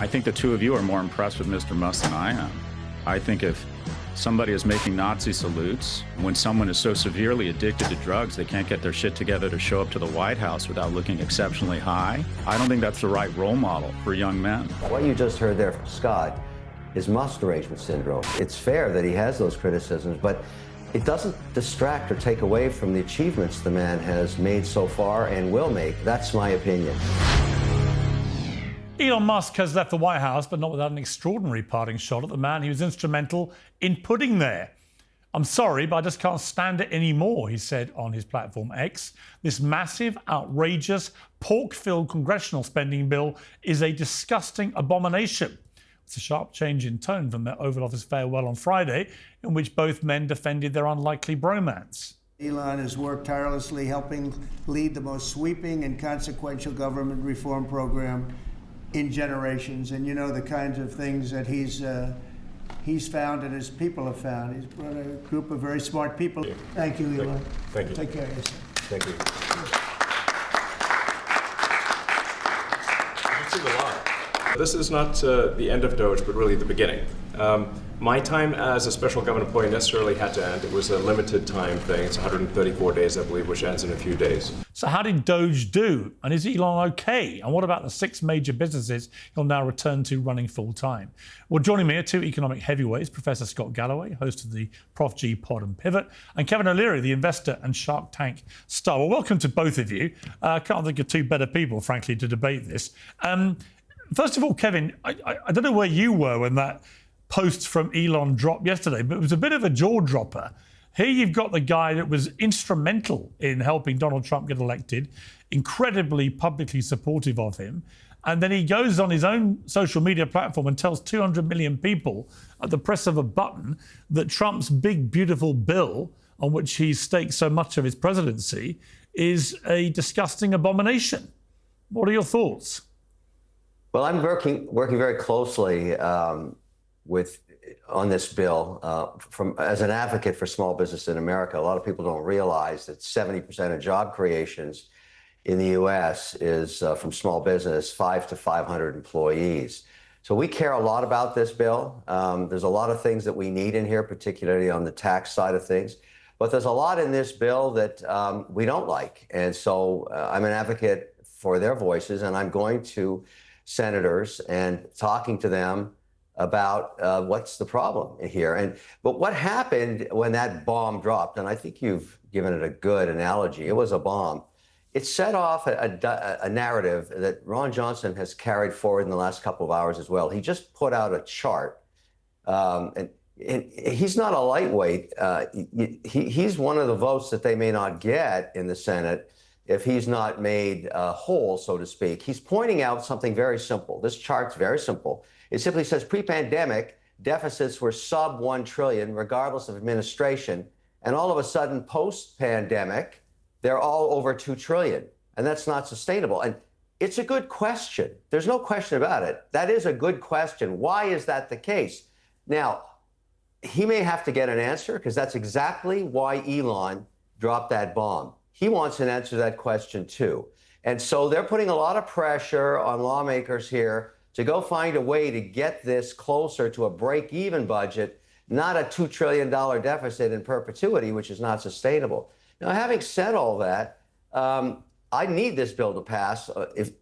I think the two of you are more impressed with Mr. Musk than I am. I think if somebody is making Nazi salutes, when someone is so severely addicted to drugs they can't get their shit together to show up to the White House without looking exceptionally high, I don't think that's the right role model for young men. What you just heard there from Scott is Musk derangement syndrome. It's fair that he has those criticisms, but it doesn't distract or take away from the achievements the man has made so far and will make. That's my opinion. Elon Musk has left the White House, but not without an extraordinary parting shot at the man he was instrumental in putting there. "I'm sorry, but I just can't stand it anymore," he said on his platform X. "This massive, outrageous, pork-filled congressional spending bill is a disgusting abomination." It's a sharp change in tone from their Oval Office farewell on Friday, in which both men defended their unlikely bromance. Elon has worked tirelessly helping lead the most sweeping and consequential government reform program in generations, and you know the kinds of things that he's found and his people have found. He's brought a group of very smart people. Thank you, Elon. Thank you. Take care of yourself. Thank you. You've seen a lot. This is not the end of DOGE, but really the beginning. My time as a special government employee necessarily had to end. It was a limited time thing. It's 134 days, I believe, which ends in a few days. So how did DOGE do? And is Elon okay? And what about the 6 major businesses he'll now return to running full time? Well, joining me are 2 economic heavyweights, Professor Scott Galloway, host of the Prof G Pod and Pivot, and Kevin O'Leary, the investor and Shark Tank star. Well, welcome to both of you. I can't think of 2 better people, frankly, to debate this. First of all, Kevin, I don't know where you were when that post from Elon dropped yesterday, but it was a bit of a jaw dropper. Here you've got the guy that was instrumental in helping Donald Trump get elected, incredibly publicly supportive of him, and then he goes on his own social media platform and tells 200 million people at the press of a button that Trump's big, beautiful bill, on which he staked so much of his presidency, is a disgusting abomination. What are your thoughts? Well, I'm working very closely on this bill as an advocate for small business in America. A lot of people don't realize that 70% of job creations in the U.S. is from small business, 5 to 500 employees. So we care a lot about this bill. There's a lot of things that we need in here, particularly on the tax side of things. But there's a lot in this bill that we don't like. And so I'm an advocate for their voices, and I'm going to senators and talking to them about what's the problem here. But what happened when that bomb dropped, and I think you've given it a good analogy, it was a bomb. It set off a narrative that Ron Johnson has carried forward in the last couple of hours as well. He just put out a chart, and he's not a lightweight. He's one of the votes that they may not get in the Senate if he's not made whole, so to speak. He's pointing out something very simple. This chart's very simple. It simply says pre-pandemic deficits were sub 1 trillion, regardless of administration. And all of a sudden, post-pandemic, they're all over 2 trillion. And that's not sustainable. And it's a good question. There's no question about it. That is a good question. Why is that the case? Now, he may have to get an answer, because that's exactly why Elon dropped that bomb. He wants an answer to that question, too. And so they're putting a lot of pressure on lawmakers here to go find a way to get this closer to a break-even budget, not a $2 trillion deficit in perpetuity, which is not sustainable. Now, having said all that, I need this bill to pass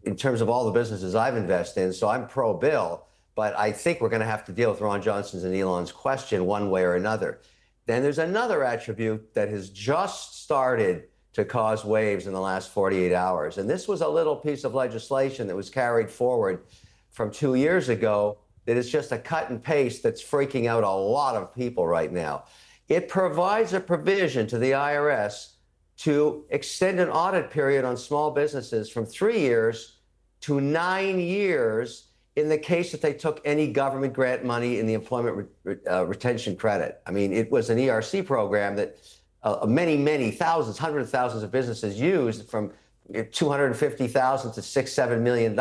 in terms of all the businesses I've invested in, so I'm pro-bill. But I think we're going to have to deal with Ron Johnson's and Elon's question one way or another. Then there's another attribute that has just started to cause waves in the last 48 hours. And this was a little piece of legislation that was carried forward from 2 years ago that is just a cut and paste that's freaking out a lot of people right now. It provides a provision to the IRS to extend an audit period on small businesses from 3 years to 9 years in the case that they took any government grant money in the employment retention credit. I mean, it was an ERC program that many thousands, hundreds of thousands of businesses used, from 250,000 to $6-7 million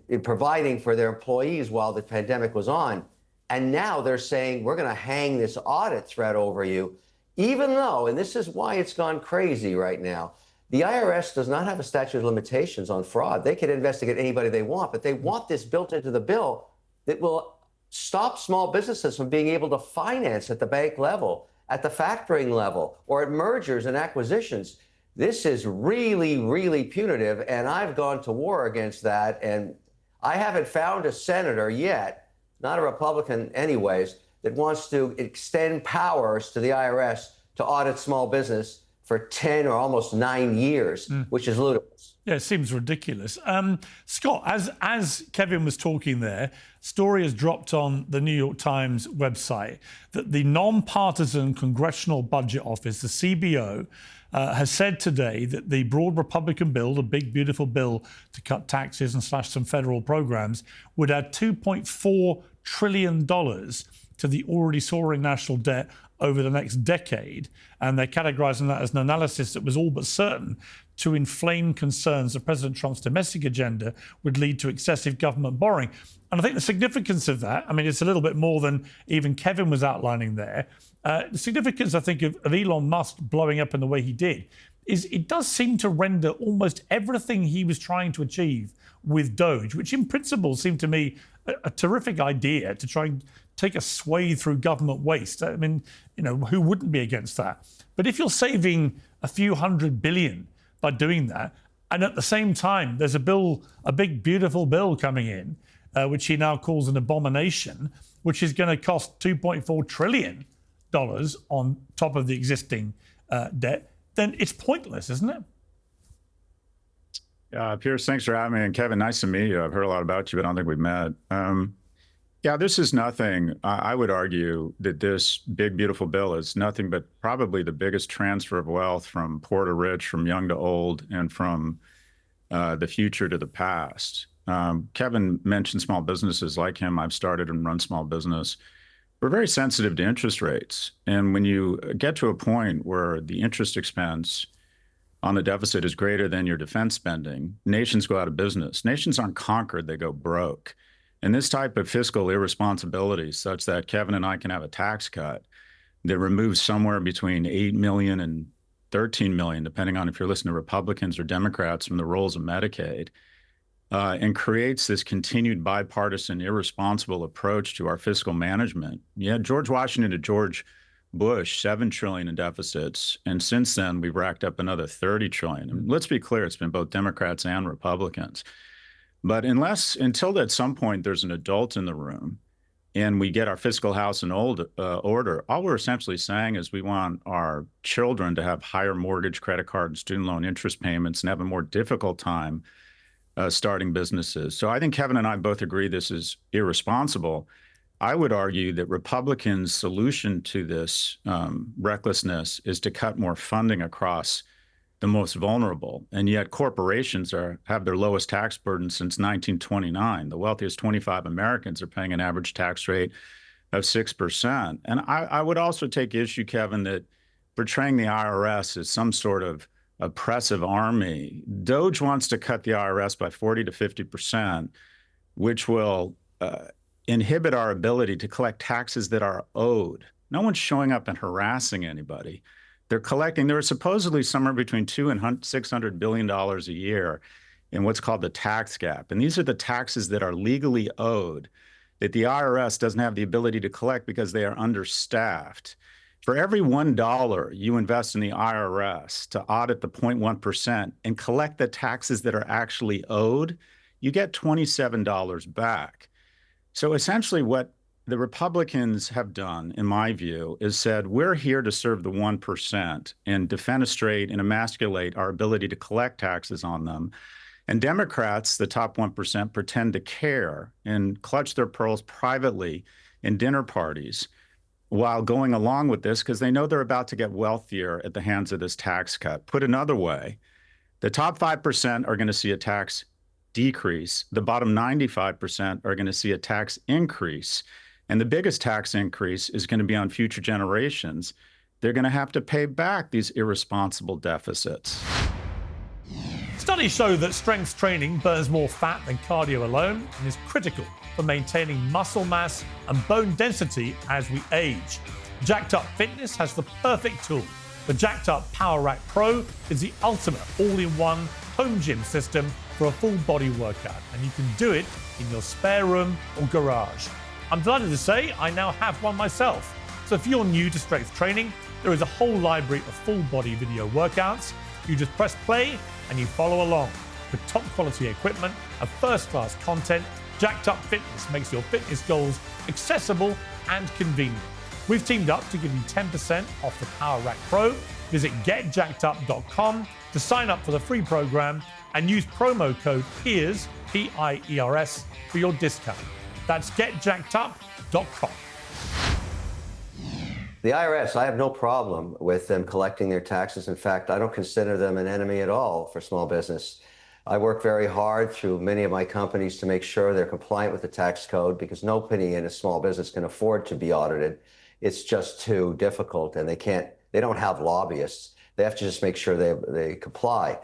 in providing for their employees while the pandemic was on. And now they're saying, we're going to hang this audit threat over you, even though, and this is why it's gone crazy right now, The IRS does not have a statute of limitations on fraud. They can investigate anybody they want, but they want this built into the bill that will stop small businesses from being able to finance at the bank level, at the factoring level, or at mergers and acquisitions. This is really, really punitive, and I've gone to war against that, and I haven't found a senator yet, not a Republican anyways, that wants to extend powers to the IRS to audit small business for 10 or almost 9 years, which is ludicrous. Yeah, it seems ridiculous. Scott, as Kevin was talking there, story has dropped on the New York Times website that the nonpartisan Congressional Budget Office, the CBO, has said today that the broad Republican bill, the big, beautiful bill to cut taxes and slash some federal programs, would add $2.4 trillion to the already soaring national debt over the next decade. And they're categorizing that as an analysis that was all but certain to inflame concerns that President Trump's domestic agenda would lead to excessive government borrowing. And I think the significance of that, I mean, it's a little bit more than even Kevin was outlining there. The significance, I think, of Elon Musk blowing up in the way he did is it does seem to render almost everything he was trying to achieve with DOGE, which in principle seemed to me a terrific idea to try and take a swathe through government waste. I mean, you know, who wouldn't be against that? But if you're saving a few $100 billion by doing that, and at the same time, there's a big, beautiful bill coming in, which he now calls an abomination, which is going to cost $2.4 trillion on top of the existing debt, then it's pointless, isn't it? Piers, thanks for having me. And Kevin, nice to meet you. I've heard a lot about you, but I don't think we've met. Yeah, this is nothing. I would argue that this big, beautiful bill is nothing but probably the biggest transfer of wealth from poor to rich, from young to old, and from the future to the past. Kevin mentioned small businesses like him. I've started and run small business. We're very sensitive to interest rates. And when you get to a point where the interest expense on the deficit is greater than your defense spending, nations go out of business. Nations aren't conquered, they go broke. And this type of fiscal irresponsibility, such that Kevin and I can have a tax cut that removes somewhere between 8 million and 13 million, depending on if you're listening to Republicans or Democrats, from the rolls of Medicaid, and creates this continued bipartisan, irresponsible approach to our fiscal management. Yeah, George Washington to George Bush, 7 trillion in deficits. And since then, we've racked up another 30 trillion. And let's be clear, it's been both Democrats and Republicans. But until at some point there's an adult in the room and we get our fiscal house in order, all we're essentially saying is we want our children to have higher mortgage, credit card, and student loan interest payments and have a more difficult time starting businesses. So I think Kevin and I both agree this is irresponsible. I would argue that Republicans' solution to this recklessness is to cut more funding across the most vulnerable. And yet corporations have their lowest tax burden since 1929. The wealthiest 25 Americans are paying an average tax rate of 6%. And I would also take issue, Kevin, that portraying the IRS as some sort of oppressive army. DOGE wants to cut the IRS by 40 to 50%, which will inhibit our ability to collect taxes that are owed. No one's showing up and harassing anybody. They're collecting, there are supposedly somewhere between $200 and $600 billion a year in what's called the tax gap. And these are the taxes that are legally owed that the IRS doesn't have the ability to collect because they are understaffed. For every $1 you invest in the IRS to audit the 0.1% and collect the taxes that are actually owed, you get $27 back. So essentially what the Republicans have done, in my view, is said, we're here to serve the 1% and defenestrate and emasculate our ability to collect taxes on them. And Democrats, the top 1%, pretend to care and clutch their pearls privately in dinner parties while going along with this because they know they're about to get wealthier at the hands of this tax cut. Put another way, the top 5% are going to see a tax decrease. The bottom 95% are going to see a tax increase. And the biggest tax increase is going to be on future generations. They're going to have to pay back these irresponsible deficits. Studies show that strength training burns more fat than cardio alone and is critical for maintaining muscle mass and bone density as we age. Jacked Up Fitness has the perfect tool The Jacked Up Power Rack Pro is the ultimate all-in-one home gym system for a full body workout, and you can do it in your spare room or garage. I'm delighted to say I now have one myself. So if you're new to strength training, there is a whole library of full body video workouts. You just press play and you follow along. With top quality equipment and first class content, Jacked Up Fitness makes your fitness goals accessible and convenient. We've teamed up to give you 10% off the Power Rack Pro. Visit getjackedup.com to sign up for the free program and use promo code PIERS, P-I-E-R-S, for your discount. That's getjackedup.com. The IRS, I have no problem with them collecting their taxes. In fact, I don't consider them an enemy at all for small business. I work very hard through many of my companies to make sure they're compliant with the tax code, because nobody in a small business can afford to be audited. It's just too difficult, and they don't have lobbyists. They have to just make sure they comply.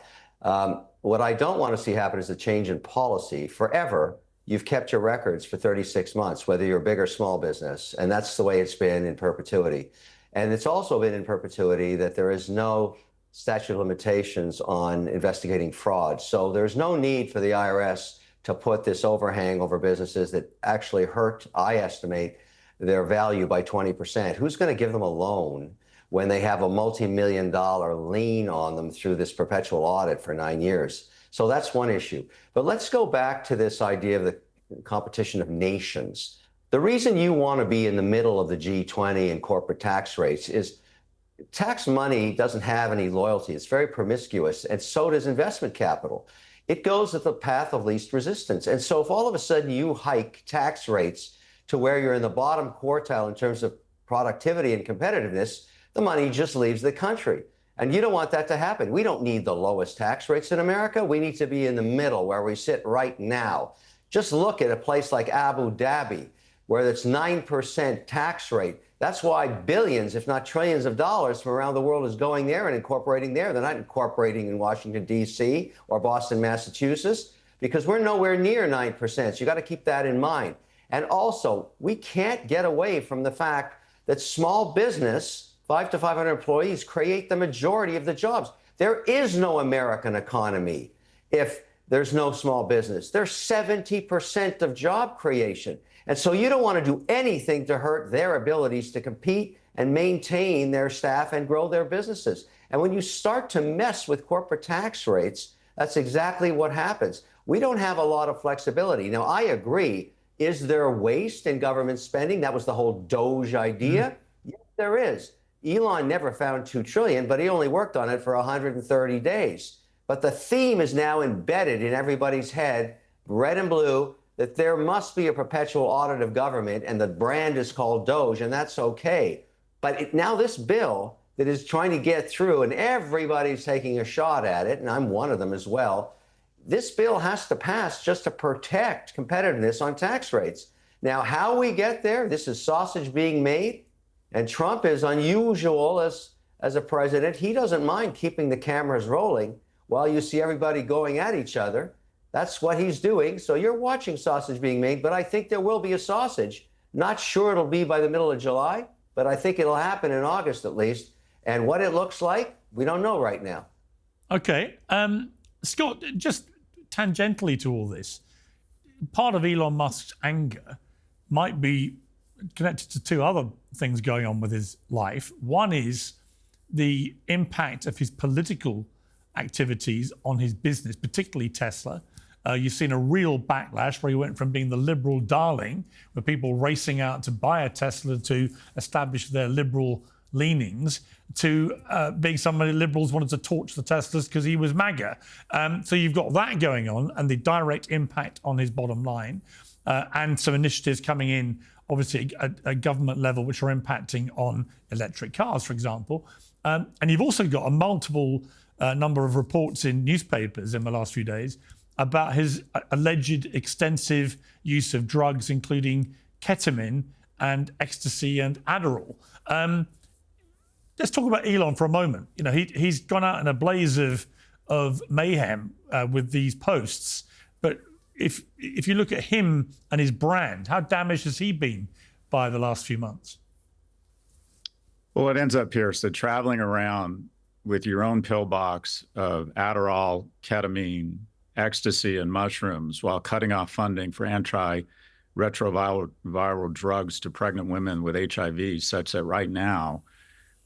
What I don't want to see happen is a change in policy. Forever, you've kept your records for 36 months, whether you're a big or small business, and that's the way it's been in perpetuity. And it's also been in perpetuity that there is no statute of limitations on investigating fraud. So there's no need for the IRS to put this overhang over businesses that actually hurt, I estimate, their value by 20%. Who's going to give them a loan when they have a multi-million-dollar lien on them through this perpetual audit for 9 years? So that's one issue. But let's go back to this idea of the competition of nations. The reason you want to be in the middle of the G20 and corporate tax rates is tax money doesn't have any loyalty. It's very promiscuous, and so does investment capital. It goes at the path of least resistance. And so if all of a sudden you hike tax rates to where you're in the bottom quartile in terms of productivity and competitiveness, the money just leaves the country. And you don't want that to happen. We don't need the lowest tax rates in America. We need to be in the middle where we sit right now. Just look at a place like Abu Dhabi, where it's 9% tax rate. That's why billions, if not trillions of dollars from around the world is going there and incorporating there. They're not incorporating in Washington, D.C. or Boston, Massachusetts, because we're nowhere near 9%. So you got to keep that in mind. And also, we can't get away from the fact that small business, 5 to 500 employees, create the majority of the jobs. There is no American economy if there's no small business. There's 70% of job creation. And so you don't want to do anything to hurt their abilities to compete and maintain their staff and grow their businesses. And when you start to mess with corporate tax rates, that's exactly what happens. We don't have a lot of flexibility. Now, I agree. Is there waste in government spending? That was the whole DOGE idea. Yes, there is. Elon never found $2 trillion, but he only worked on it for 130 days. But the theme is now embedded in everybody's head, red and blue, that there must be a perpetual audit of government, and the brand is called DOGE, and that's okay. But now this bill that is trying to get through, and everybody's taking a shot at it, and I'm one of them as well, this bill has to pass just to protect competitiveness on tax rates. Now, how we get there, this is sausage being made, and Trump is unusual as a president. He doesn't mind keeping the cameras rolling while you see everybody going at each other. That's what he's doing. So you're watching sausage being made, but I think there will be a sausage. Not sure it'll be by the middle of July, but I think it'll happen in August at least. And what it looks like, we don't know right now. Okay. Scott, just tangentially to all this, part of Elon Musk's anger might be connected to two other things going on with his life. One is the impact of his political activities on his business, particularly Tesla. You've seen a real backlash where he went from being the liberal darling, with people racing out to buy a Tesla to establish their liberal leanings, to being somebody liberals wanted to torch the Teslas because he was MAGA. So you've got that going on and the direct impact on his bottom line, and some initiatives coming in, obviously at a government level, which are impacting on electric cars, for example. And you've also got a multiple number of reports in newspapers in the last few days about his alleged extensive use of drugs, including ketamine and ecstasy and Adderall. Let's talk about Elon for a moment. You know, he's gone out in a blaze of mayhem with these posts. But if you look at him and his brand, how damaged has he been by the last few months? Well, it ends up, Pierce, that traveling around with your own pillbox of Adderall, ketamine, ecstasy, and mushrooms while cutting off funding for antiretroviral drugs to pregnant women with HIV, such that right now,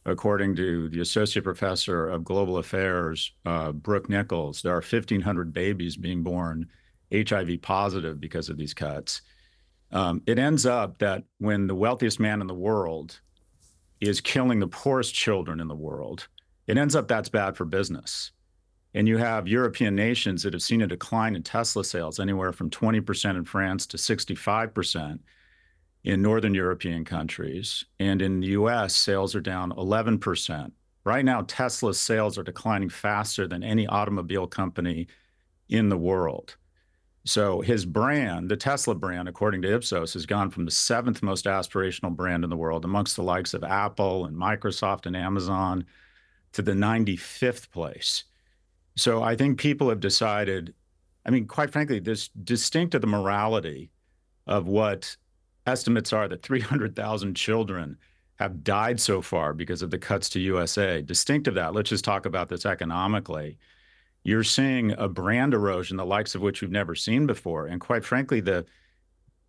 according to the Associate Professor of Global Affairs, Brooke Nichols, there are 1,500 babies being born HIV positive because of these cuts. It ends up that when the wealthiest man in the world is killing the poorest children in the world, it ends up that's bad for business. And you have European nations that have seen a decline in Tesla sales anywhere from 20% in France to 65% in Northern European countries. And in the US, sales are down 11%. Right now, Tesla's sales are declining faster than any automobile company in the world. So his brand, the Tesla brand, according to Ipsos, has gone from the 7th most aspirational brand in the world amongst the likes of Apple and Microsoft and Amazon to the 95th place. So I think people have decided, I mean, quite frankly, this distinct of the morality of what estimates are that 300,000 children have died so far because of the cuts to USAID. Distinct of that, let's just talk about this economically. You're seeing a brand erosion, the likes of which we've never seen before. And quite frankly, the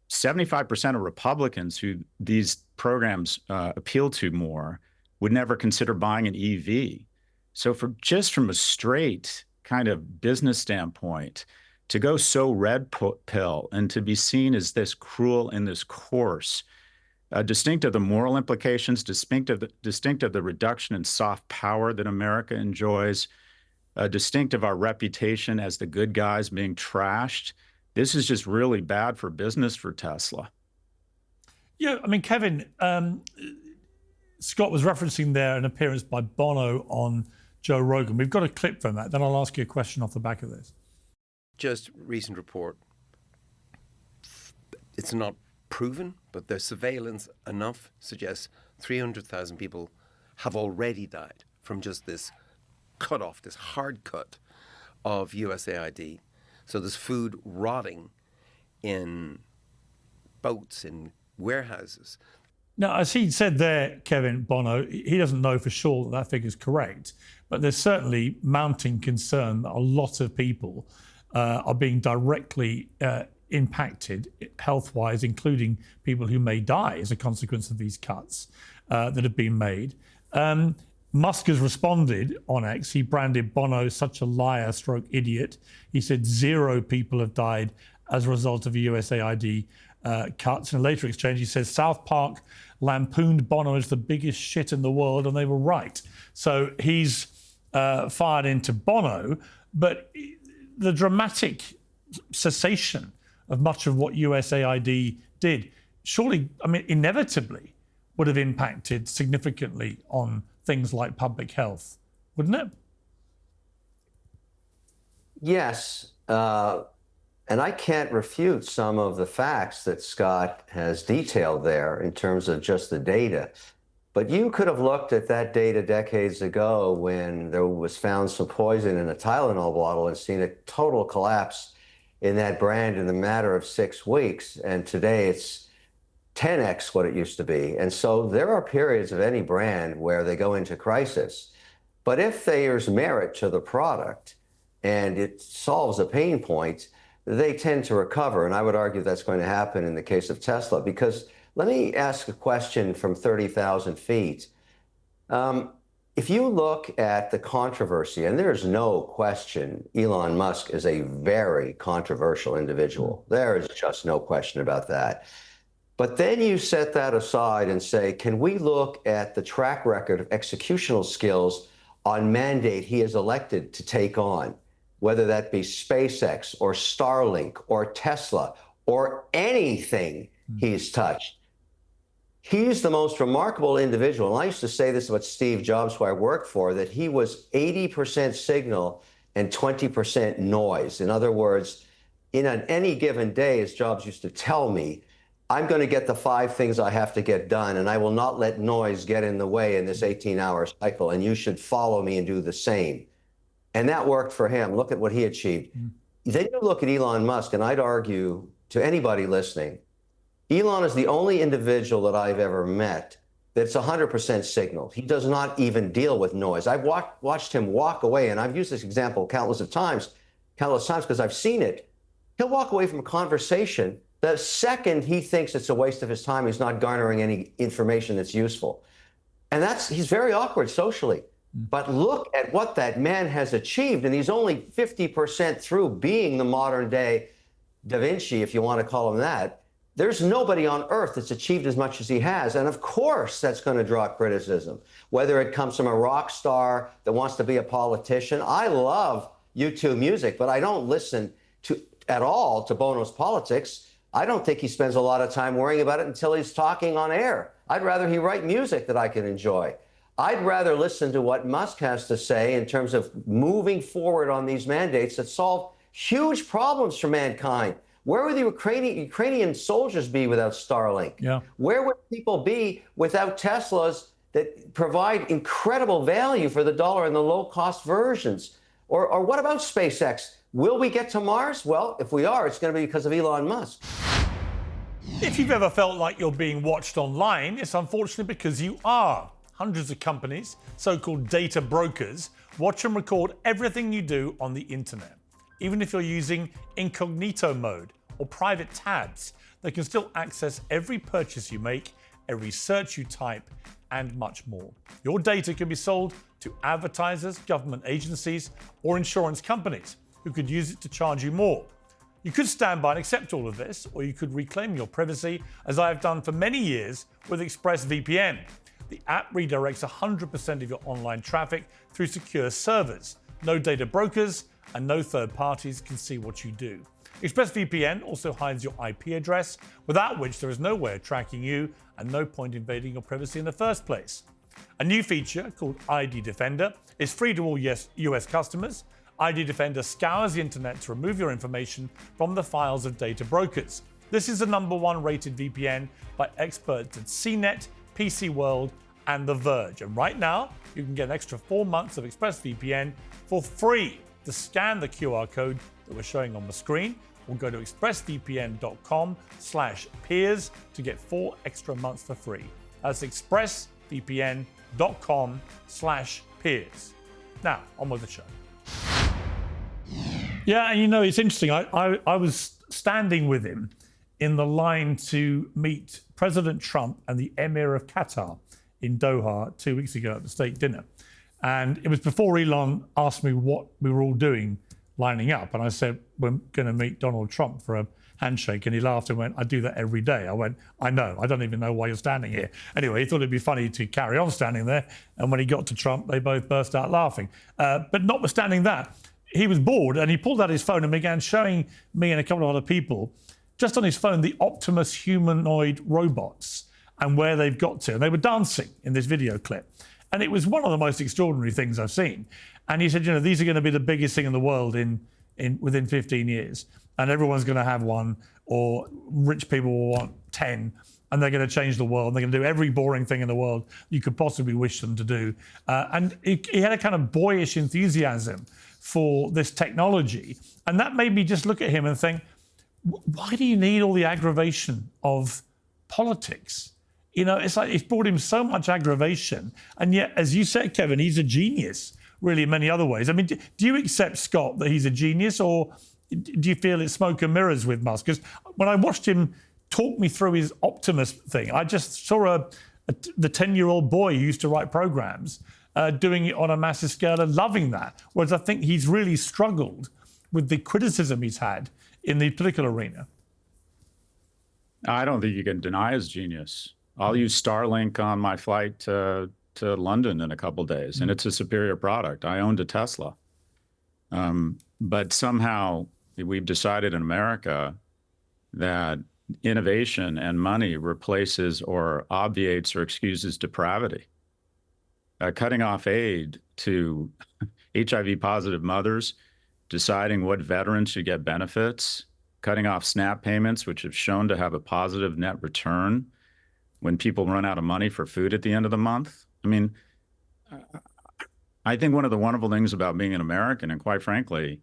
75% of Republicans who these programs appeal to more would never consider buying an EV. So from a straight kind of business standpoint, to go so red pill and to be seen as this cruel and this coarse, distinct of the moral implications, distinct of the reduction in soft power that America enjoys, distinct of our reputation as the good guys being trashed. This is just really bad for business for Tesla. Yeah, I mean, Kevin, Scott was referencing there an appearance by Bono on Joe Rogan. We've got a clip from that. Then I'll ask you a question off the back of this. Just recent report. It's not proven, but their surveillance enough suggests 300,000 people have already died from just this cut off, this hard cut of USAID. So there's food rotting in boats, in warehouses. Now, as he said there, Kevin, Bono, he doesn't know for sure that that figure is correct, but there's certainly mounting concern that a lot of people are being directly impacted health-wise, including people who may die as a consequence of these cuts that have been made. Musk has responded on X. He branded Bono such a liar stroke idiot. He said 0 people have died as a result of USAID cuts. In a later exchange, he says South Park lampooned Bono as the biggest shit in the world, and they were right. So he's fired into Bono, but the dramatic cessation of much of what USAID did, surely, I mean, inevitably would have impacted significantly on things like public health, wouldn't it? Yes, and I can't refute some of the facts that Scott has detailed there in terms of just the data. But you could have looked at that data decades ago when there was found some poison in a Tylenol bottle and seen a total collapse in that brand in a matter of 6 weeks. And today it's 10x what it used to be. And so there are periods of any brand where they go into crisis. But if there's merit to the product and it solves a pain point, they tend to recover. And I would argue that's going to happen in the case of Tesla, because let me ask a question from 30,000 feet. If you look at the controversy, and there's no question Elon Musk is a very controversial individual. There is just no question about that. But then you set that aside and say, can we look at the track record of executional skills on mandate he is elected to take on, whether that be SpaceX or Starlink or Tesla or anything he's touched? He's the most remarkable individual. And I used to say this about Steve Jobs, who I worked for, that he was 80% signal and 20% noise. In other words, in any given day, as Jobs used to tell me, I'm going to get the 5 things I have to get done, and I will not let noise get in the way in this 18-hour cycle, and you should follow me and do the same. And that worked for him. Look at what he achieved. Then you look at Elon Musk, and I'd argue to anybody listening, Elon is the only individual that I've ever met that's 100% signal. He does not even deal with noise. I've watched him walk away, and I've used this example countless times because I've seen it. He'll walk away from a conversation the second he thinks it's a waste of his time, he's not garnering any information that's useful. And he's very awkward socially. But look at what that man has achieved, and he's only 50% through being the modern day Da Vinci, if you want to call him that. There's nobody on earth that's achieved as much as he has. And of course, that's going to draw criticism, whether it comes from a rock star that wants to be a politician. I love U2 music, but I don't listen at all to Bono's politics. I don't think he spends a lot of time worrying about it until he's talking on air. I'd rather he write music that I can enjoy. I'd rather listen to what Musk has to say in terms of moving forward on these mandates that solve huge problems for mankind. Where would the Ukrainian soldiers be without Starlink? Yeah. Where would people be without Teslas that provide incredible value for the dollar in the low-cost versions? Or what about SpaceX? Will we get to Mars? Well, if we are, it's going to be because of Elon Musk. If you've ever felt like you're being watched online, it's unfortunately because you are. Hundreds of companies, so-called data brokers, watch and record everything you do on the internet. Even if you're using incognito mode or private tabs, they can still access every purchase you make, every search you type, and much more. Your data can be sold to advertisers, government agencies, or insurance companies who could use it to charge you more. You could stand by and accept all of this, or you could reclaim your privacy, as I have done for many years with ExpressVPN. The app redirects 100% of your online traffic through secure servers. No data brokers and no third parties can see what you do. ExpressVPN also hides your IP address, without which there is no way of tracking you and no point invading your privacy in the first place. A new feature called ID Defender is free to all US customers. ID Defender scours the internet to remove your information from the files of data brokers. This is the #1 rated VPN by experts at CNET, PC World, and The Verge. And right now, you can get an extra 4 months of ExpressVPN for free. To scan the QR code that we're showing on the screen, or go to expressvpn.com/peers to get 4 extra months for free. That's expressvpn.com/peers. Now, on with the show. Yeah, and it's interesting. I was standing with him in the line to meet President Trump and the Emir of Qatar in Doha 2 weeks ago at the state dinner. And it was before Elon asked me what we were all doing lining up. And I said, we're going to meet Donald Trump for a handshake. And he laughed and went, I do that every day. I went, I know. I don't even know why you're standing here. Anyway, he thought it'd be funny to carry on standing there. And when he got to Trump, they both burst out laughing. But notwithstanding that, he was bored and he pulled out his phone and began showing me and a couple of other people just on his phone the Optimus humanoid robots and where they've got to. And they were dancing in this video clip. And it was one of the most extraordinary things I've seen. And he said, these are going to be the biggest thing in the world within 15 years. And everyone's going to have one, or rich people will want 10. And they're going to change the world. They're going to do every boring thing in the world you could possibly wish them to do. And he had a kind of boyish enthusiasm for this technology. And that made me just look at him and think, why do you need all the aggravation of politics? It's like it's brought him so much aggravation. And yet, as you said, Kevin, he's a genius, really, in many other ways. I mean, do you accept, Scott, that he's a genius, or do you feel it's smoke and mirrors with Musk? Because when I watched him talk me through his Optimus thing, I just saw the 10-year-old boy who used to write programs doing it on a massive scale and loving that. Whereas I think he's really struggled with the criticism he's had in the political arena. I don't think you can deny his genius. I'll use Starlink on my flight to London in a couple days, and it's a superior product. I owned a Tesla. But somehow we've decided in America that innovation and money replaces or obviates or excuses depravity. Cutting off aid to HIV-positive mothers, deciding what veterans should get benefits, cutting off SNAP payments, which have shown to have a positive net return when people run out of money for food at the end of the month. I mean, I think one of the wonderful things about being an American, and quite frankly,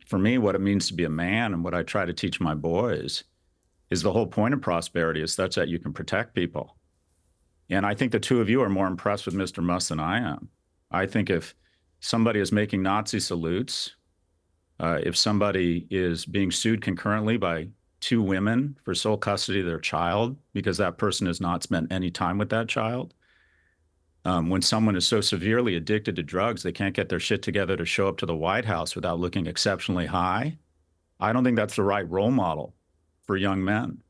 for me, what it means to be a man and what I try to teach my boys, is the whole point of prosperity is such that you can protect people. And I think the two of you are more impressed with Mr. Musk than I am. I think if somebody is making Nazi salutes, if somebody is being sued concurrently by two women for sole custody of their child because that person has not spent any time with that child, when someone is so severely addicted to drugs they can't get their shit together to show up to the White House without looking exceptionally high, I don't think that's the right role model for young men.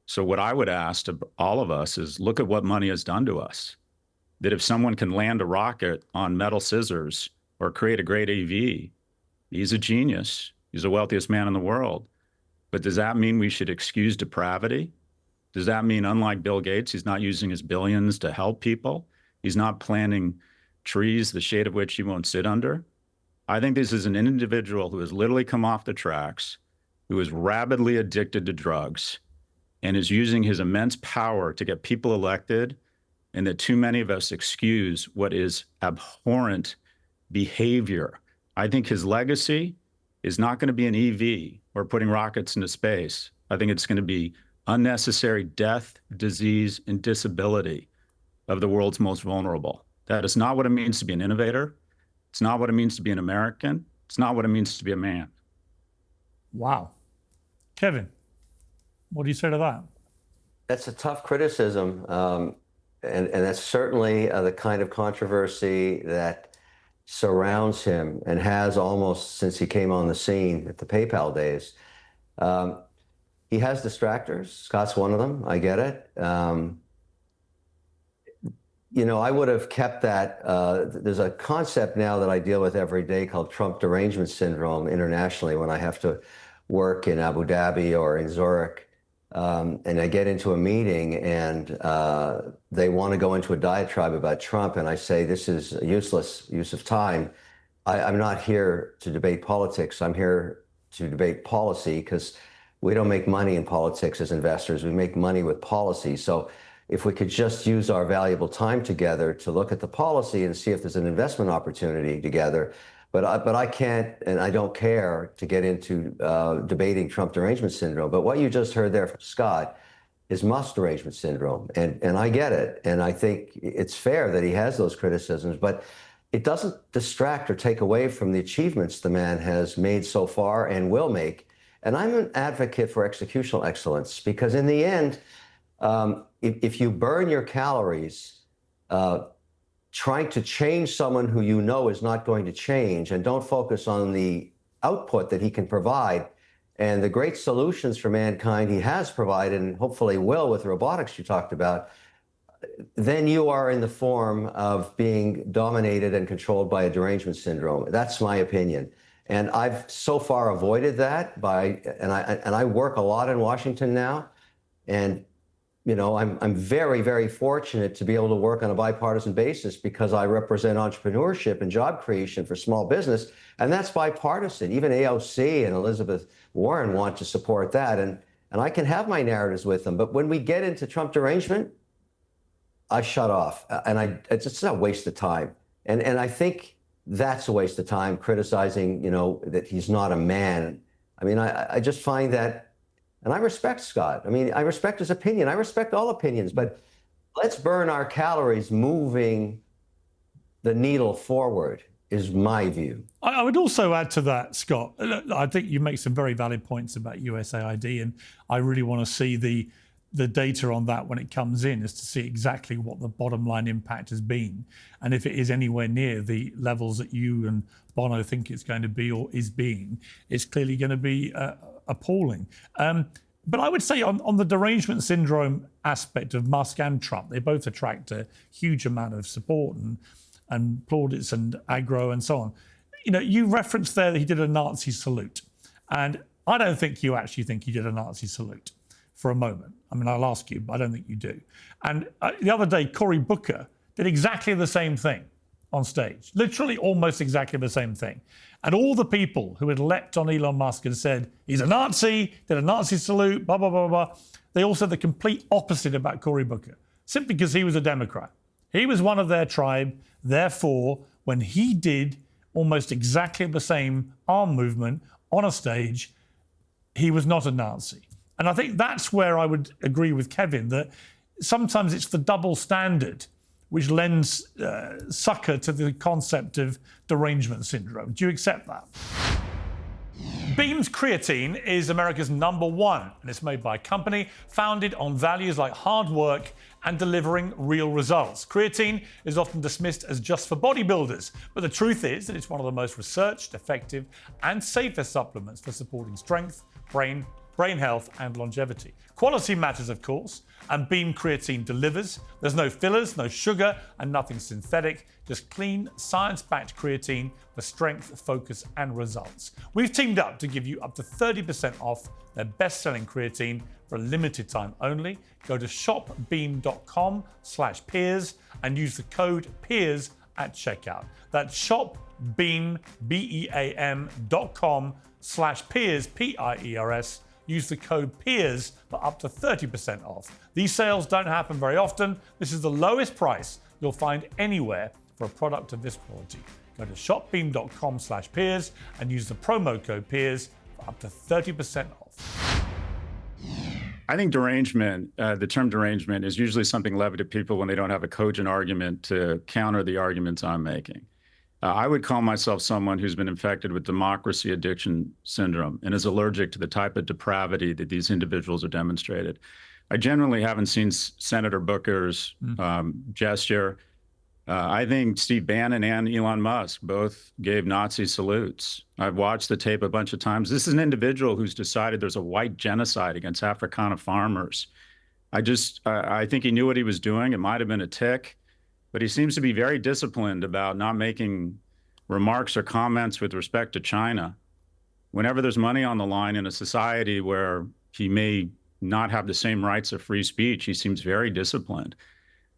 So what I would ask to all of us is look at what money has done to us. That if someone can land a rocket on metal scissors or create a great AV, he's a genius. He's the wealthiest man in the world. But does that mean we should excuse depravity? Does that mean, unlike Bill Gates, he's not using his billions to help people? He's not planting trees, the shade of which he won't sit under? I think this is an individual who has literally come off the tracks, who is rabidly addicted to drugs, and is using his immense power to get people elected, and that too many of us excuse what is abhorrent behavior. I think his legacy is not going to be an EV or putting rockets into space. I think it's going to be unnecessary death, disease, and disability of the world's most vulnerable. That is not what it means to be an innovator. It's not what it means to be an American. It's not what it means to be a man. Wow. Kevin, what do you say to that? That's a tough criticism, and that's certainly the kind of controversy that surrounds him and has almost since he came on the scene at the PayPal days. He has distractors. Scott's one of them. I get it. You know, I would have kept that. There's a concept now that I deal with every day called Trump derangement syndrome internationally when I have to work in Abu Dhabi or in Zurich. And I get into a meeting and they want to go into a diatribe about Trump. And I say, this is a useless use of time. I'm not here to debate politics. I'm here to debate policy because we don't make money in politics as investors. We make money with policy. So if we could just use our valuable time together to look at the policy and see if there's an investment opportunity together. But I can't, and I don't care to get into debating Trump derangement syndrome. But what you just heard there from Scott is Musk derangement syndrome. And I get it. And I think it's fair that he has those criticisms. But it doesn't distract or take away from the achievements the man has made so far and will make. And I'm an advocate for executional excellence because in the end, if you burn your calories trying to change someone who you know is not going to change and don't focus on the output that he can provide and the great solutions for mankind he has provided and hopefully will with robotics you talked about, then you are in the form of being dominated and controlled by a derangement syndrome. That's my opinion. And I've so far avoided that and I work a lot in Washington now. And you know, I'm very, very fortunate to be able to work on a bipartisan basis because I represent entrepreneurship and job creation for small business, and that's bipartisan. Even AOC and Elizabeth Warren want to support that, and I can have my narratives with them. But when we get into Trump derangement, I shut off, and it's just a waste of time. And I think that's a waste of time criticizing, you know, that he's not a man. I mean, I just find that. And I respect Scott. I mean, I respect his opinion. I respect all opinions, but let's burn our calories moving the needle forward is my view. I would also add to that, Scott, I think you make some very valid points about USAID, and I really want to see the data on that when it comes in, is to see exactly what the bottom line impact has been. And if it is anywhere near the levels that you and Bono think it's going to be or is being, it's clearly going to be appalling. But I would say on the derangement syndrome aspect of Musk and Trump, they both attract a huge amount of support and plaudits and aggro and so on. You know, you referenced there that he did a Nazi salute. And I don't think you actually think he did a Nazi salute for a moment. I mean, I'll ask you, but I don't think you do. And the other day, Cory Booker did exactly the same thing on stage, literally almost exactly the same thing. And all the people who had leapt on Elon Musk and said, he's a Nazi, did a Nazi salute, blah, blah, blah, blah, they all said the complete opposite about Cory Booker, simply because he was a Democrat. He was one of their tribe. Therefore, when he did almost exactly the same arm movement on a stage, he was not a Nazi. And I think that's where I would agree with Kevin, that sometimes it's the double standard which lends succor to the concept of derangement syndrome. Do you accept that? Beam's creatine is America's #1, and it's made by a company founded on values like hard work and delivering real results. Creatine is often dismissed as just for bodybuilders, but the truth is that it's one of the most researched, effective, and safest supplements for supporting strength, brain health, and longevity. Quality matters, of course, and Beam Creatine delivers. There's no fillers, no sugar, and nothing synthetic, just clean, science-backed creatine for strength, focus, and results. We've teamed up to give you up to 30% off their best-selling creatine for a limited time only. Go to shopbeam.com/peers and use the code PEERS at checkout. That's shopbeam.com/peers, P-I-E-R-S. Use the code PEERS for up to 30% off. These sales don't happen very often. This is the lowest price you'll find anywhere for a product of this quality. Go to shopbeam.com/peers and use the promo code PEERS for up to 30% off. I think derangement, the term derangement, is usually something levied at people when they don't have a cogent argument to counter the arguments I'm making. I would call myself someone who's been infected with democracy addiction syndrome and is allergic to the type of depravity that these individuals are demonstrated. I generally haven't seen Senator Booker's gesture. I think Steve Bannon and Elon Musk both gave Nazi salutes. I've watched the tape a bunch of times. This is an individual who's decided there's a white genocide against Africana farmers. I think he knew what he was doing. It might have been a tick. But he seems to be very disciplined about not making remarks or comments with respect to China. Whenever there's money on the line in a society where he may not have the same rights of free speech, he seems very disciplined.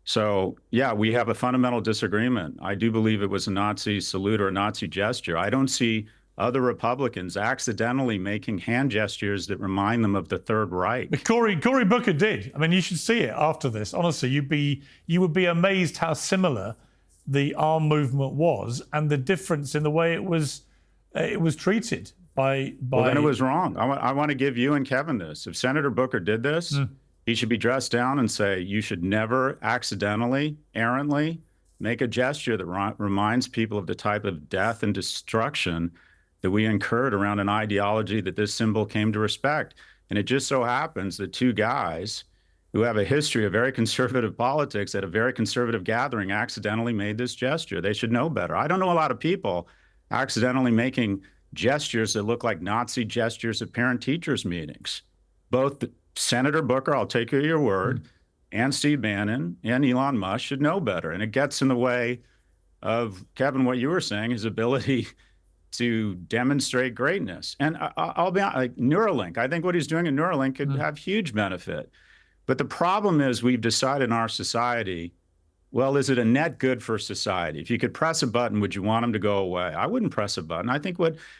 So, yeah, we have a fundamental disagreement. I do believe it was a Nazi salute or a Nazi gesture. I don't see other Republicans accidentally making hand gestures that remind them of the Third Reich. But Cory Booker did. I mean, you should see it after this. Honestly, you would be amazed how similar the arm movement was and the difference in the way it was treated by. Well, then it was wrong. I want to give you and Kevin this. If Senator Booker did this, he should be dressed down and say, you should never accidentally, errantly make a gesture that reminds people of the type of death and destruction that we incurred around an ideology that this symbol came to respect. And it just so happens that two guys who have a history of very conservative politics at a very conservative gathering accidentally made this gesture. They should know better. I don't know a lot of people accidentally making gestures that look like Nazi gestures at parent-teachers meetings. Both Senator Booker, I'll take you at your word, and Steve Bannon and Elon Musk should know better. And it gets in the way of, Kevin, what you were saying, his ability to demonstrate greatness. And I'll be honest, like Neuralink, I think what he's doing in Neuralink could have huge benefit. But the problem is we've decided in our society, well, is it a net good for society? If you could press a button, would you want him to go away? I wouldn't press a button. I think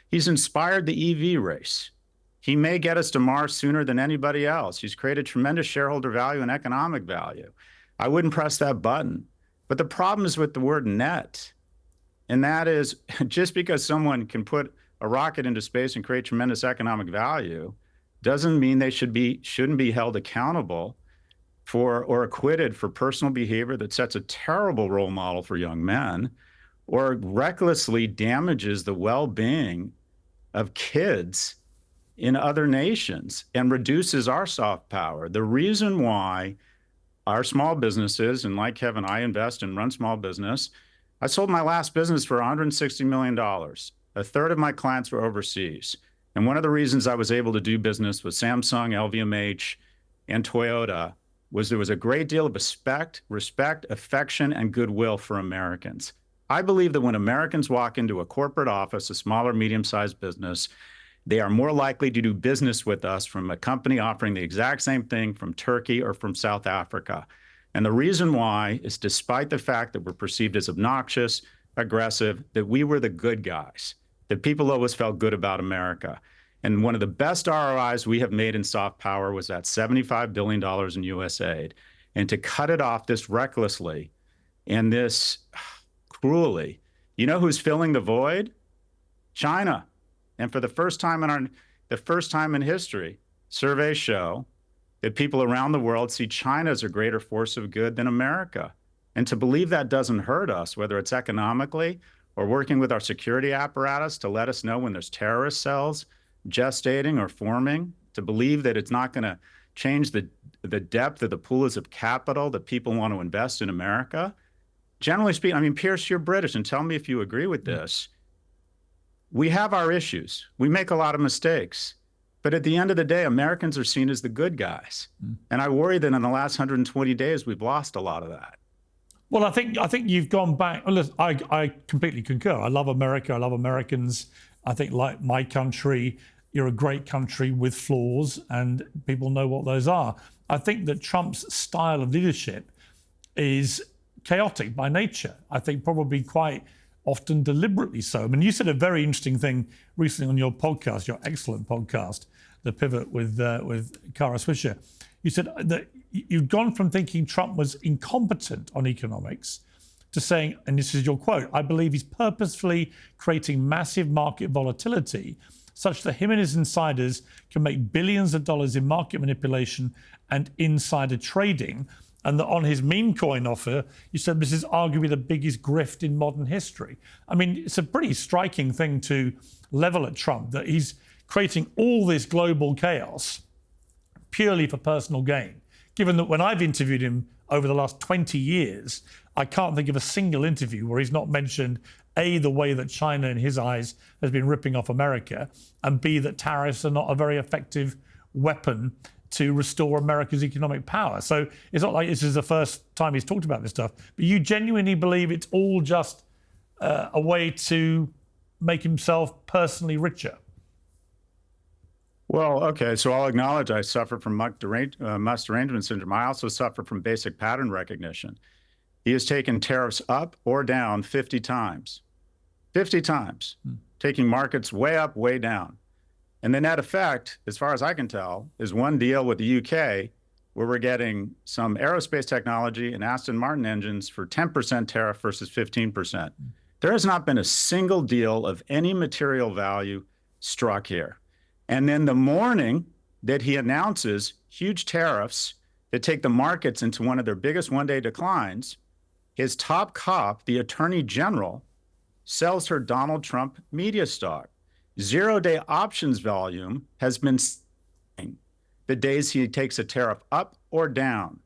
he's inspired the EV race. He may get us to Mars sooner than anybody else. He's created tremendous shareholder value and economic value. I wouldn't press that button. But the problem is with the word net. And that is, just because someone can put a rocket into space and create tremendous economic value doesn't mean they shouldn't be held accountable for or acquitted for personal behavior that sets a terrible role model for young men or recklessly damages the well-being of kids in other nations and reduces our soft power. The reason why our small businesses, and like Kevin, I invest and run small business. I sold my last business for $160 million. A third of my clients were overseas. And one of the reasons I was able to do business with Samsung, LVMH, and Toyota was there was a great deal of respect, affection, and goodwill for Americans. I believe that when Americans walk into a corporate office, a small or medium-sized business, they are more likely to do business with us from a company offering the exact same thing from Turkey or from South Africa. And the reason why is despite the fact that we're perceived as obnoxious, aggressive, that we were the good guys, that people always felt good about America. And one of the best ROIs we have made in soft power was that $75 billion in USAID. And to cut it off this recklessly and this cruelly, you know who's filling the void? China. And for the first time in history, surveys show that people around the world see China as a greater force of good than America. And to believe that doesn't hurt us, whether it's economically or working with our security apparatus to let us know when there's terrorist cells gestating or forming, to believe that it's not going to change the depth of the pools of capital that people want to invest in America. Generally speaking, I mean, Piers, you're British, and tell me if you agree with this. We have our issues. We make a lot of mistakes. But at the end of the day, Americans are seen as the good guys. And I worry that in the last 120 days, we've lost a lot of that. Well, I think you've gone back. Listen, I completely concur. I love America. I love Americans. I think, like my country, you're a great country with flaws, and people know what those are. I think that Trump's style of leadership is chaotic by nature. I think probably quite often deliberately so. I mean, you said a very interesting thing recently on your podcast, your excellent podcast, The Pivot with Kara Swisher. You said that you'd gone from thinking Trump was incompetent on economics to saying, and this is your quote, "I believe he's purposefully creating massive market volatility such that him and his insiders can make billions of dollars in market manipulation and insider trading." And that on his meme coin offer, you said this is arguably the biggest grift in modern history. I mean, it's a pretty striking thing to level at Trump, that he's creating all this global chaos purely for personal gain. Given that when I've interviewed him over the last 20 years, I can't think of a single interview where he's not mentioned A, the way that China in his eyes has been ripping off America, and B, that tariffs are not a very effective weapon to restore America's economic power. So it's not like this is the first time he's talked about this stuff, but you genuinely believe it's all just a way to make himself personally richer? Well, okay, so I'll acknowledge I suffer from Musk derangement syndrome. I also suffer from basic pattern recognition. He has taken tariffs up or down 50 times. 50 times, taking markets way up, way down. And the net effect, as far as I can tell, is one deal with the UK where we're getting some aerospace technology and Aston Martin engines for 10% tariff versus 15%. There has not been a single deal of any material value struck here. And then the morning that he announces huge tariffs that take the markets into one of their biggest one-day declines, his top cop, the Attorney General, sells her Donald Trump media stock. Zero-day options volume has been the days he takes a tariff up or down.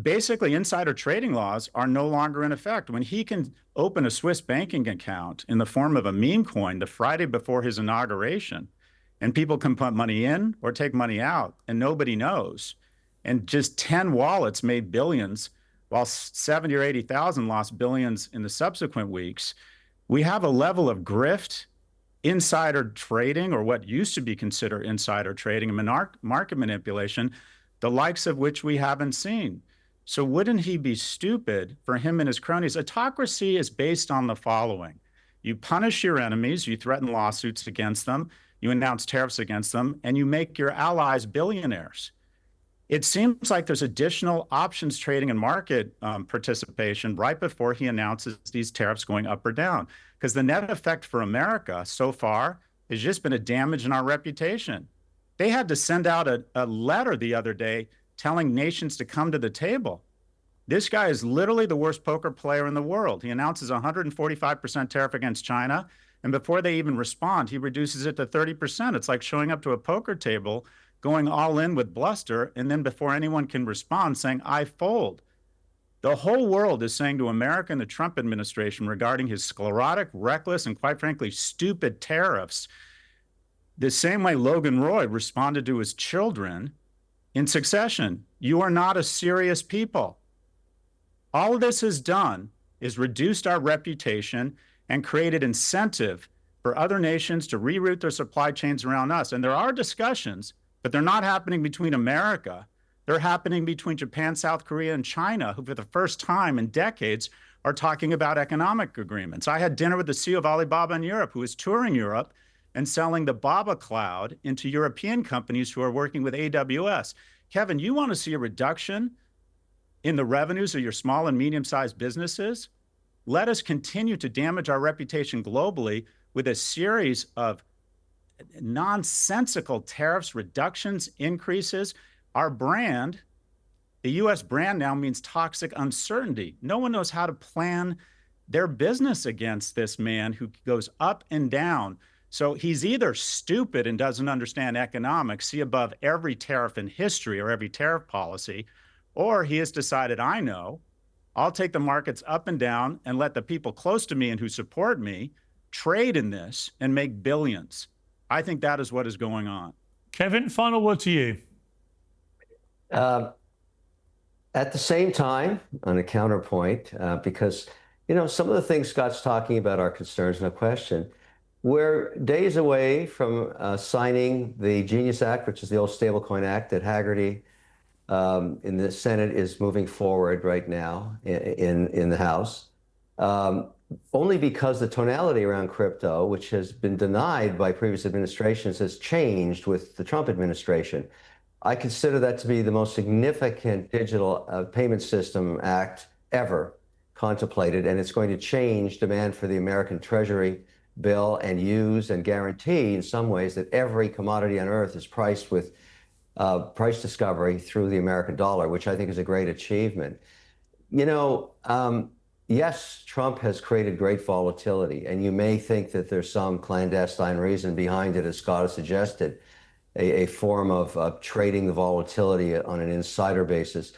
Basically, insider trading laws are no longer in effect. When he can open a Swiss banking account in the form of a meme coin the Friday before his inauguration, and people can put money in or take money out, and nobody knows, and just 10 wallets made billions, while 70 or 80,000 lost billions in the subsequent weeks, we have a level of grift, insider trading, or what used to be considered insider trading and market manipulation, the likes of which we haven't seen. So wouldn't he be stupid for him and his cronies? Autocracy is based on the following. You punish your enemies, you threaten lawsuits against them, you announce tariffs against them, and you make your allies billionaires. It seems like there's additional options trading and market participation right before he announces these tariffs going up or down. Because the net effect for America so far has just been a damage in our reputation. They had to send out a letter the other day telling nations to come to the table. This guy is literally the worst poker player in the world. He announces 145% tariff against China, and before they even respond, he reduces it to 30%. It's like showing up to a poker table, going all in with bluster, and then before anyone can respond, saying, "I fold." The whole world is saying to America and the Trump administration regarding his sclerotic, reckless, and quite frankly, stupid tariffs, the same way Logan Roy responded to his children in succession. You are not a serious people. All of this has done is reduced our reputation and created incentive for other nations to reroute their supply chains around us. And there are discussions, but they're not happening between America. They're happening between Japan, South Korea, and China, who for the first time in decades are talking about economic agreements. I had dinner with the CEO of Alibaba in Europe, who is touring Europe and selling the Baba Cloud into European companies who are working with AWS. Kevin, you want to see a reduction in the revenues of your small and medium-sized businesses? Let us continue to damage our reputation globally with a series of nonsensical tariffs, reductions, increases. Our brand, the U.S. brand now means toxic uncertainty. No one knows how to plan their business against this man who goes up and down. So he's either stupid and doesn't understand economics, see above every tariff in history or every tariff policy, or he has decided, I know, I'll take the markets up and down and let the people close to me and who support me trade in this and make billions. I think that is what is going on. Kevin, final word to you. At the same time, on a counterpoint, because, some of the things Scott's talking about are concerns, no question. We're days away from signing the Genius Act, which is the old Stablecoin Act that Haggerty in the Senate is moving forward right now in the House. Only because the tonality around crypto, which has been denied by previous administrations, has changed with the Trump administration. I consider that to be the most significant digital payment system act ever contemplated, and it's going to change demand for the American Treasury bill and use and guarantee in some ways that every commodity on earth is priced with price discovery through the American dollar, which I think is a great achievement. Yes, Trump has created great volatility, and you may think that there's some clandestine reason behind it, as Scott has suggested, a form of trading the volatility on an insider basis.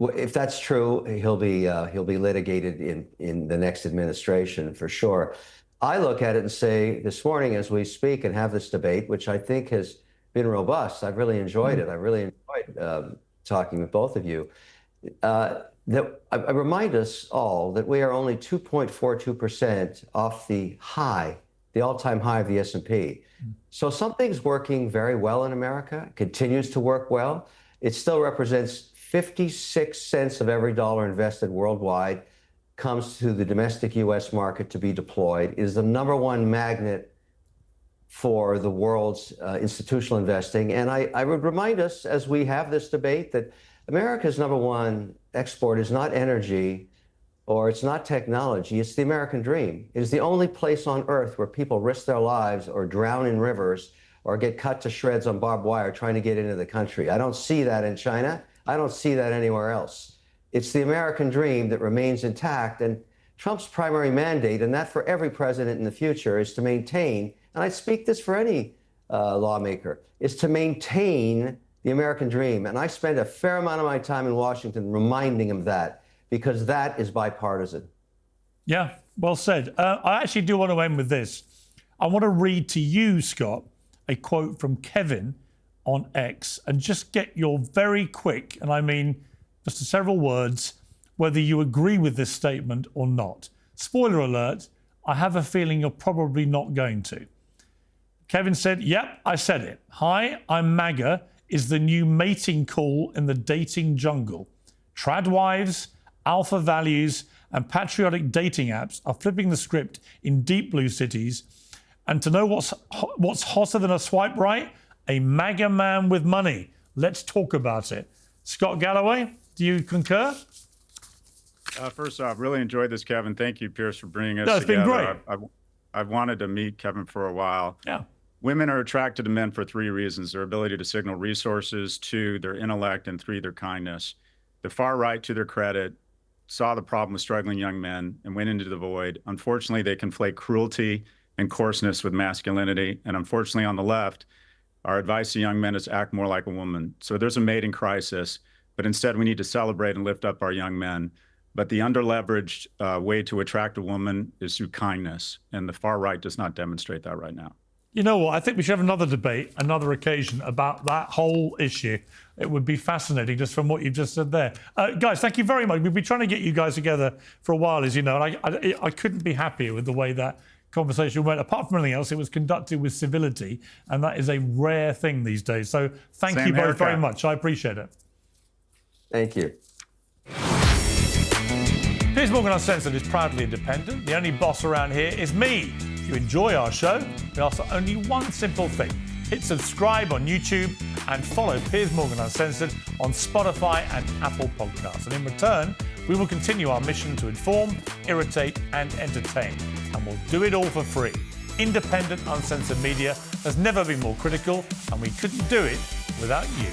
If that's true, he'll be litigated in the next administration for sure. I look at it and say, this morning as we speak and have this debate, which I think has been robust, I've really enjoyed it. I really enjoyed talking with both of you. That I remind us all that we are only 2.42% off the high, the all-time high of the S&P. So something's working very well in America, continues to work well. It still represents 56 cents of every dollar invested worldwide comes to the domestic U.S. market to be deployed. It is the #1 magnet for the world's institutional investing. And I would remind us as we have this debate that America's #1 export is not energy or it's not technology, it's the American dream. It is the only place on earth where people risk their lives or drown in rivers or get cut to shreds on barbed wire trying to get into the country. I don't see that in China. I don't see that anywhere else. It's the American dream that remains intact, and Trump's primary mandate, and that for every president in the future, is to maintain, and I speak this for any lawmaker, is to maintain the American dream. And I spend a fair amount of my time in Washington reminding him that, because that is bipartisan. Yeah, well said. I actually do want to end with this. I want to read to you, Scott, a quote from Kevin on X, and just get your very quick, and I mean just several words, whether you agree with this statement or not. Spoiler alert, I have a feeling you're probably not going to. Kevin said, yep, I said it. Hi, I'm MAGA is the new mating call in the dating jungle. Trad wives, alpha values, and patriotic dating apps are flipping the script in deep blue cities. And to know what's hotter than a swipe right? A MAGA man with money. Let's talk about it. Scott Galloway, do you concur? First off, really enjoyed this, Kevin. Thank you, Piers, for bringing us No, it's together. been great. I've wanted to meet Kevin for a while. Yeah. Women are attracted to men for 3 reasons: their ability to signal resources, 2, their intellect, and 3, their kindness. The far right, to their credit, saw the problem with struggling young men and went into the void. Unfortunately, they conflate cruelty and coarseness with masculinity. And unfortunately, on the left, our advice to young men is act more like a woman. So there's a mating crisis, but instead we need to celebrate and lift up our young men. But the underleveraged way to attract a woman is through kindness, and the far right does not demonstrate that right now. You know what? I think we should have another debate, another occasion about that whole issue. It would be fascinating just from what you've just said there. Guys, thank you very much. We've been trying to get you guys together for a while, as you know, and I couldn't be happier with the way that conversation went. Apart from anything else, it was conducted with civility, and that is a rare thing these days. So thank you both very much. I appreciate it. Thank you. Piers Morgan Uncensored is proudly independent. The only boss around here is me. If you enjoy our show, we ask for only one simple thing. Hit subscribe on YouTube and follow Piers Morgan Uncensored on Spotify and Apple Podcasts. And in return, we will continue our mission to inform, irritate, and entertain. And we'll do it all for free. Independent, uncensored media has never been more critical, and we couldn't do it without you.